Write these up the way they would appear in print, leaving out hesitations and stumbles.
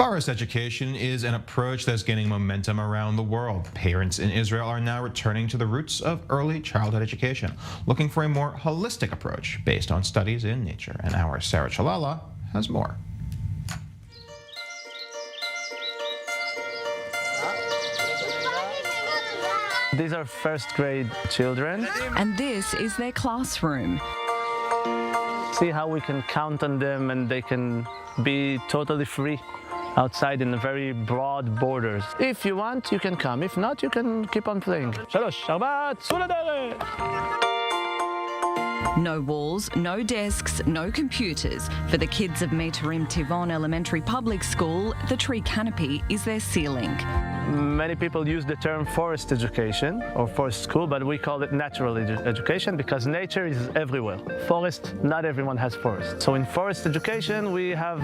Forest education is an approach that's gaining momentum around the world. Parents in Israel are now returning to the roots of early childhood education, looking for a more holistic approach based on studies in nature. And our Sarah Chalala has more. These are first grade children. And this is their classroom. See how we can count on them and they can be totally free outside in very broad borders. If you want, you can come. If not, you can keep on playing. Shalosh, arba, tzeu lederet. No walls, no desks, no computers. For the kids of i24NEWS Elementary Public School, the tree canopy is their ceiling. Many people use the term forest education or forest school, but we call it natural education because nature is everywhere. Forest, not everyone has forest. So in forest education, we have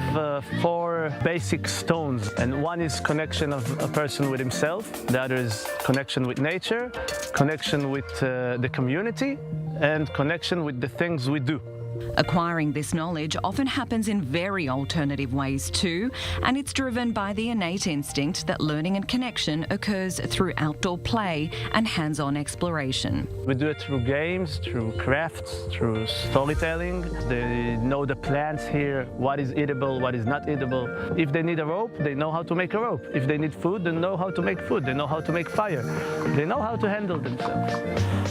4 basic stones, and one is connection of a person with himself, the other is connection with nature, connection with the community, and connection with the things we do. Acquiring this knowledge often happens in very alternative ways too, and it's driven by the innate instinct that learning and connection occurs through outdoor play and hands-on exploration. We do it through games, through crafts, through storytelling. They know the plants here, what is eatable, what is not eatable. If they need a rope, they know how to make a rope. If they need food, they know how to make food. They know how to make fire. They know how to handle themselves.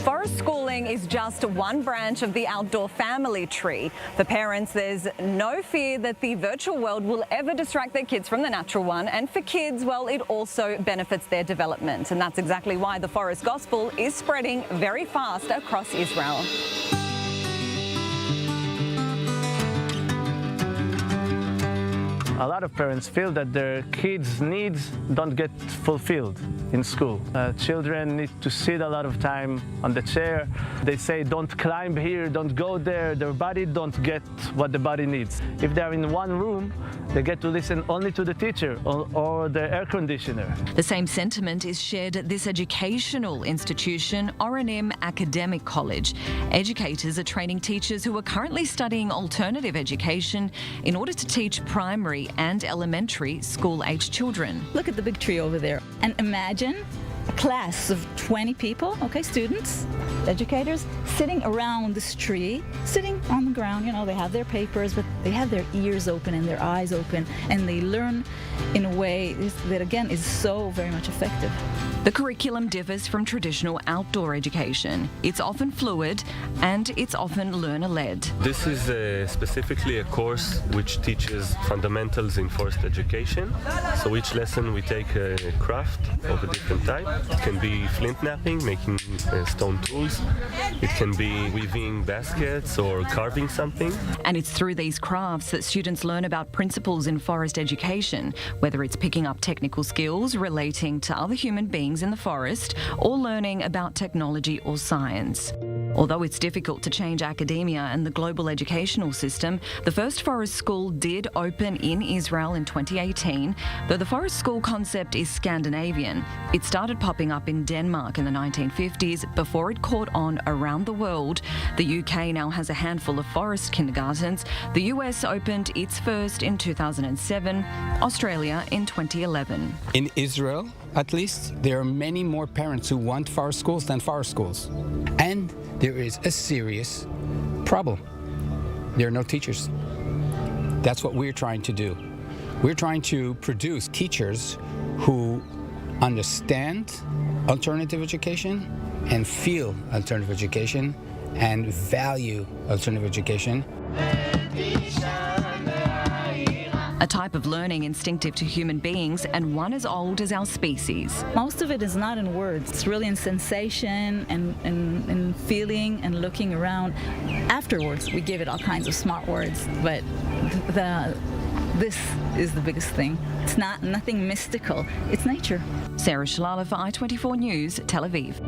Forest schooling is just one branch of the outdoor family tree. For parents, there's no fear that the virtual world will ever distract their kids from the natural one. And for kids, well, it also benefits their development. And that's exactly why the Forest Gospel is spreading very fast across Israel. A lot of parents feel that their kids' needs don't get fulfilled in school. Children need to sit a lot of time on the chair. They say, don't climb here, don't go there. Their body don't get what the body needs. If they're in one room, they get to listen only to the teacher or the air conditioner. The same sentiment is shared at this educational institution, R&M Academic College. Educators are training teachers who are currently studying alternative education in order to teach primary and elementary school-aged children. Look at the big tree over there and imagine a class of 20 people, okay, students, educators, sitting around this tree, sitting on the ground. You know, they have their papers, but they have their ears open and their eyes open, and they learn in a way that, again, is so very much effective. The curriculum differs from traditional outdoor education. It's often fluid and it's often learner-led. This is specifically a course which teaches fundamentals in forest education. So each lesson we take a craft of a different type. It can be flint knapping, making stone tools. It can be weaving baskets or carving something. And it's through these crafts that students learn about principles in forest education, whether it's picking up technical skills relating to other human beings in the forest or learning about technology or science. Although it's difficult to change academia and the global educational system, the first forest school did open in Israel in 2018, though the forest school concept is Scandinavian. It started popping up in Denmark in the 1950s before it caught on around the world. The UK now has a handful of forest kindergartens. The US opened its first in 2007, Australia in 2011. In Israel, at least, there are many more parents who want forest schools than forest schools. And there is a serious problem. There are no teachers. That's what we're trying to do. We're trying to produce teachers who understand alternative education and feel alternative education and value alternative education. A type of learning instinctive to human beings and one as old as our species. Most of it is not in words. It's really in sensation and feeling and looking around. Afterwards, we give it all kinds of smart words, but this is the biggest thing. It's nothing mystical. It's nature. Sarah Chalala for i24NEWS, Tel Aviv.